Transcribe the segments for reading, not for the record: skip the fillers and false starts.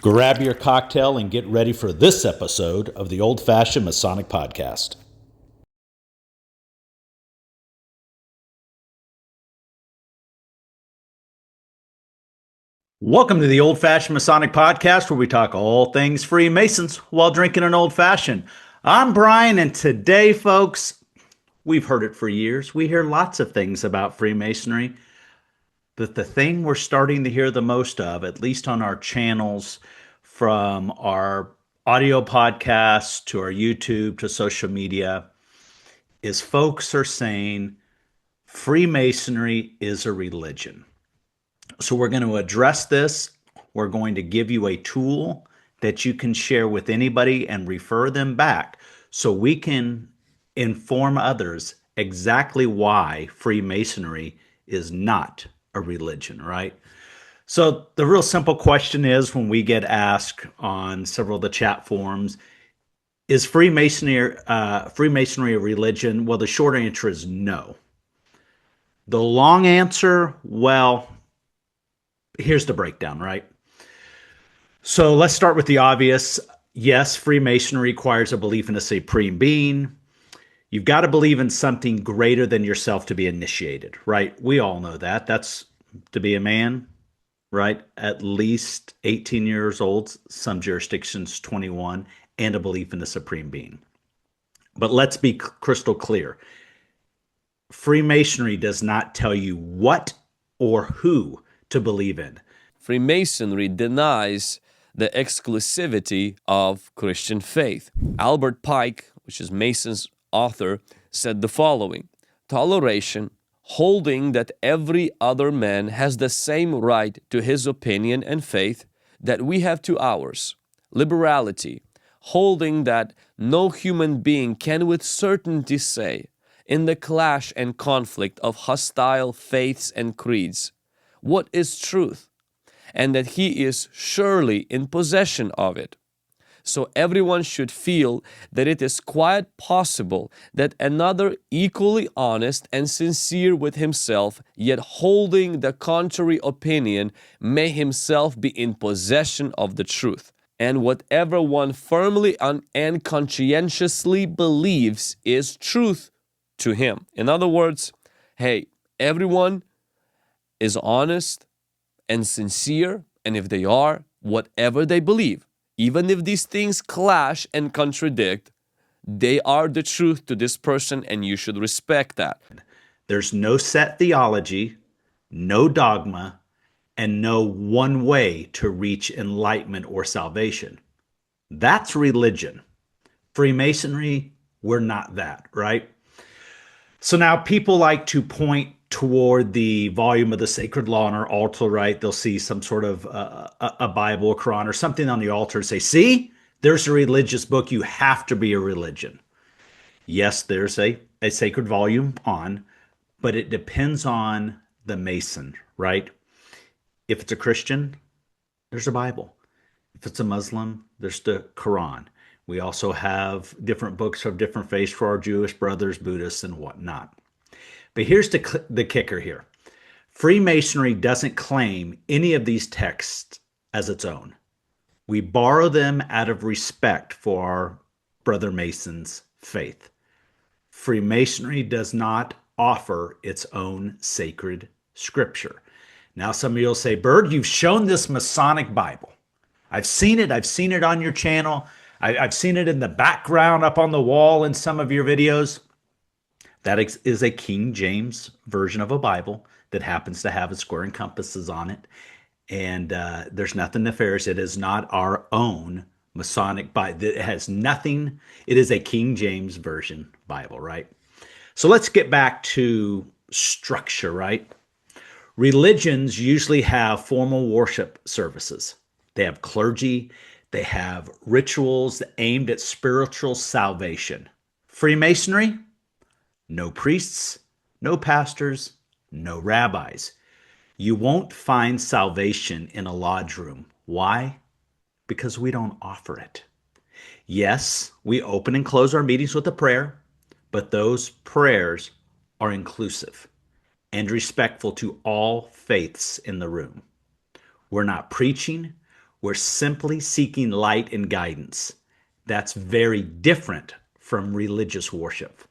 Grab your cocktail and get ready for this episode of the Old Fashioned Masonic Podcast. Welcome to the Old Fashioned Masonic Podcast, where we talk all things Freemasons while drinking an old fashioned. I'm Brian, and today, folks, we've heard it for years. We hear lots of things about Freemasonry, but the thing we're starting to hear the most of, at least on our channels, from our audio podcasts to our YouTube to social media, is folks are saying Freemasonry is a religion. So we're going to address this. We're going to give you a tool that you can share with anybody and refer them back so we can inform others exactly why Freemasonry is not a religion, right? So the real simple question is, when we get asked on several of the chat forums, is Freemasonry a religion? Well, the short answer is no. The long answer, well, here's the breakdown, right? So let's start with the obvious. Yes, Freemasonry requires a belief in a supreme being. You've got to believe in something greater than yourself to be initiated, right? We all know that. That's to be a man, right? At least 18 years old, some jurisdictions 21, and a belief in the supreme being. But let's be crystal clear. Freemasonry does not tell you what or who to believe in. Freemasonry denies the exclusivity of Christian faith. Albert Pike, which is Mason's author, said the following: toleration, holding that every other man has the same right to his opinion and faith that we have to ours. Liberality, holding that no human being can with certainty say, in the clash and conflict of hostile faiths and creeds, what is truth, and that he is surely in possession of it. So everyone should feel that it is quite possible that another equally honest and sincere with himself, yet holding the contrary opinion, may himself be in possession of the truth. And whatever one firmly and conscientiously believes is truth to him. In other words, hey, everyone is honest and sincere, and if they are, whatever they believe, even if these things clash and contradict, they are the truth to this person, and you should respect that. There's no set theology, no dogma, and no one way to reach enlightenment or salvation. That's religion. Freemasonry, we're not that, right? So now people like to point toward the volume of the sacred law on our altar, right? They'll see some sort of a Bible, a Quran, or something on the altar and say, see, there's a religious book. You have to be a religion. Yes, there's a sacred volume on, but it depends on the Mason, right? If it's a Christian, there's a Bible. If it's a Muslim, there's the Quran. We also have different books of different faiths for our Jewish brothers, Buddhists, and whatnot. But here's the kicker here. Freemasonry doesn't claim any of these texts as its own. We borrow them out of respect for our brother Masons' faith. Freemasonry does not offer its own sacred scripture. Now, some of you will say, Bird, you've shown this Masonic Bible. I've seen it. I've seen it on your channel. I've seen it in the background up on the wall in some of your videos. That is a King James version of a Bible that happens to have a square and compasses on it. And there's nothing nefarious. It is not our own Masonic Bible. It has nothing. It is a King James version Bible, right? So let's get back to structure, right? Religions usually have formal worship services. They have clergy. They have rituals aimed at spiritual salvation. Freemasonry? No priests, no pastors, no rabbis. You won't find salvation in a lodge room. Why? Because we don't offer it. Yes, we open and close our meetings with a prayer, but those prayers are inclusive and respectful to all faiths in the room. We're not preaching. We're simply seeking light and guidance. That's very different from religious worship.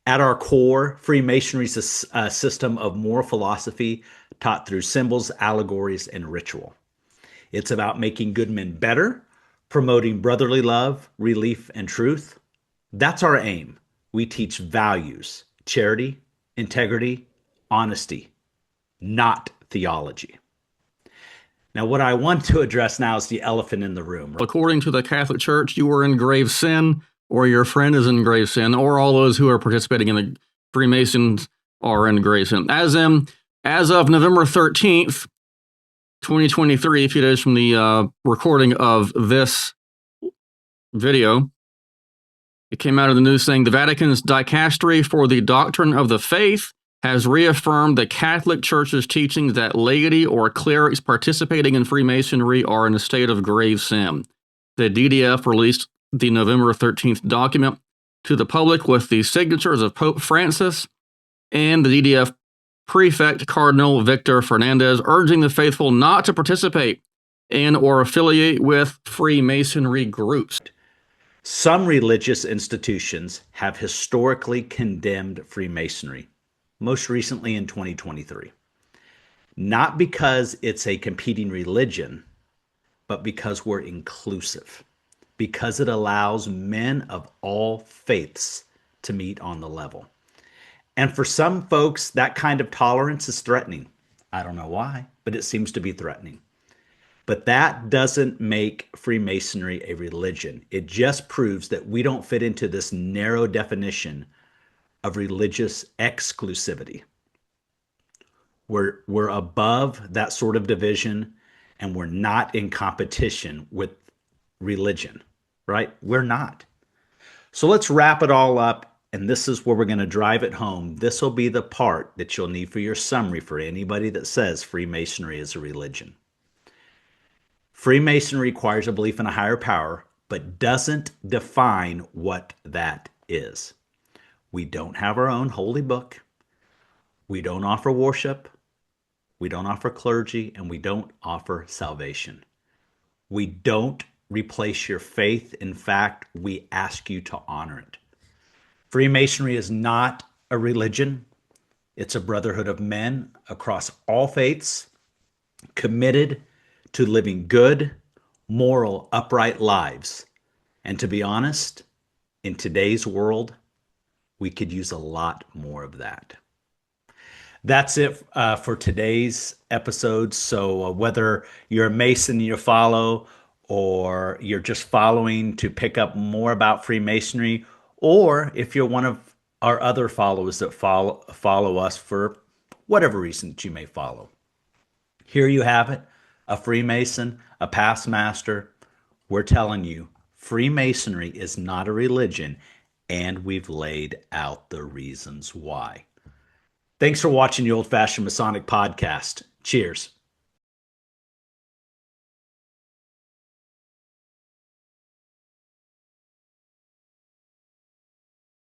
At our core, Freemasonry is a system of moral philosophy taught through symbols, allegories, and ritual. It's about making good men better, promoting brotherly love, relief, and truth. That's our aim. We teach values, charity, integrity, honesty, not theology. Now, what I want to address now is the elephant in the room. According to the Catholic Church, you are in grave sin, or your friend is in grave sin, or all those who are participating in the Freemasons are in grave sin. As of November 13th, 2023, a few days from the recording of this video, it came out of the news saying the Vatican's dicastery for the doctrine of the faith has reaffirmed the Catholic Church's teachings that laity or clerics participating in Freemasonry are in a state of grave sin. The DDF released the November 13th document to the public with the signatures of Pope Francis and the DDF prefect Cardinal Victor Fernandez, urging the faithful not to participate in or affiliate with Freemasonry groups. Some religious institutions have historically condemned Freemasonry, most recently in 2023. Not because it's a competing religion, but because we're inclusive, because it allows men of all faiths to meet on the level. And for some folks, that kind of tolerance is threatening. I don't know why, but it seems to be threatening. But that doesn't make Freemasonry a religion. It just proves that we don't fit into this narrow definition of religious exclusivity. We're above that sort of division, and we're not in competition with religion, right? We're not. So let's wrap it all up, and this is where we're going to drive it home. This will be the part that you'll need for your summary for anybody that says Freemasonry is a religion. Freemasonry requires a belief in a higher power, but doesn't define what that is. We don't have our own holy book. We don't offer worship. We don't offer clergy, and we don't offer salvation. We don't replace your faith. In fact, we ask you to honor it. Freemasonry is not a religion. It's a brotherhood of men across all faiths, committed to living good, moral, upright lives. And to be honest, in today's world, we could use a lot more of that. That's it for today's episode. So whether you're a Mason and you follow, or you're just following to pick up more about Freemasonry, or if you're one of our other followers that follow us for whatever reason that you may follow, here you have it. A Freemason, a past master. We're telling you, Freemasonry is not a religion, and we've laid out the reasons why. Thanks for watching the Old Fashioned Masonic Podcast. Cheers.